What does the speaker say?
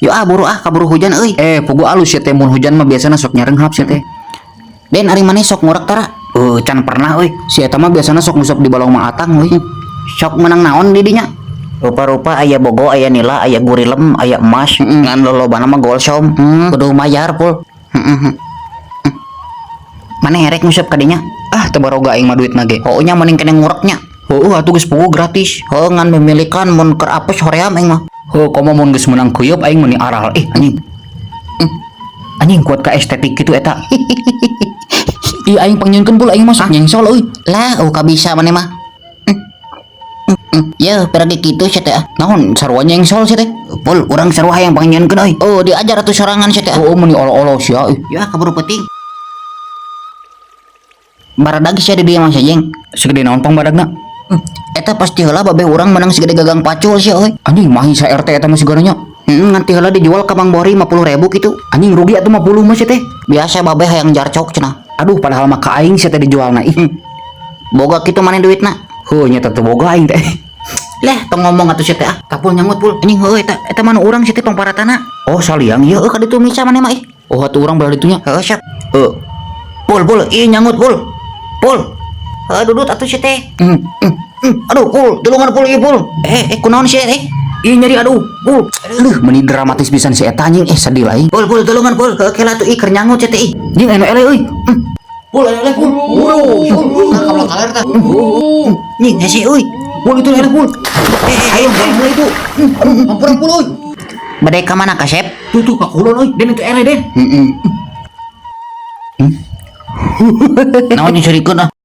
Yo buru kaburu hujan euy. Pugu alus ya teh mun hujan mah biasana sok nyarenghap sia teh. Den ari maneh sok ngurek tara. Can pernah euy. Si eta mah biasana sok ngusap di balong mang Atang euy. Sok menang naon di dinya? Rupa-rupa aya bogo, aya nila, aya gurilem, aya emas, ngan lolobana mah golsom. Kudu mayar pul. Maneh rek ngusap ka dinya? Teu baroga aing mah duitna ge. Nya mending kena ngureknya. Atuh geus pugu gratis. Ngan memilikan mun keur apes hoream aing mah. Komo mun geus menang kuyup aing meni aral. Anjing. Anjing kuat ka estetik kitu eta. Ih aing pangnyeunkeun pul aing mah sok nyengsol euy. Lah kabisa maneh mah. Ya pergi kitu sia teh. Naon sarua nyengsol sia teh? Pul urang sarua hayang pangnyeunkeun euy. Diajar atuh sorangan sia teh. Meni olo-olo sia euy. Ya kaburu penting. Baradag sia di dieu mah sajeng. Segede naon pang badagna? Eta pasti heula babeh urang menang segede gagang pacul sia euy. Anjing mahi sa RT eta mah sigaranya. Nganti heula dijual ka Mang Bori 50.000 kitu. Anjing rugi atuh 50 mah sia teh. Biasa babeh hayang jarcok cenah. Aduh padahal mah ka aing sia teh dijualna. Boga kitu maneh duitna. Nya teu boga aing teh. Leh tong ngomong atuh sia teh Kapul nyamut pul. Anjing heuh eta mah urang sia teh pangparatana. Saliang ieu Ka ditu misa maneh mah atuh urang bala ditunya. Siap. Pul ieu nyangut pul. Dudut atuh sia teh. Aduh pul, tulungan pul ieu pul. Kunaon sia Ih nyeri aduh. Pul. Meni dramatis pisan si eta anjing. Sedih lah. Pul tulungan pul. Kela tuh keur nyangut sia teh. Jeung eno ele euy. Pul ele pul. Kabel kaler tah. Nying hese euy. Pul itu ele pul. Ayo mulai itu. Ampun pul euy. Bade ka mana Kasep? Tuh ka kulon euy. Den itu ele den. Naon nyurikeun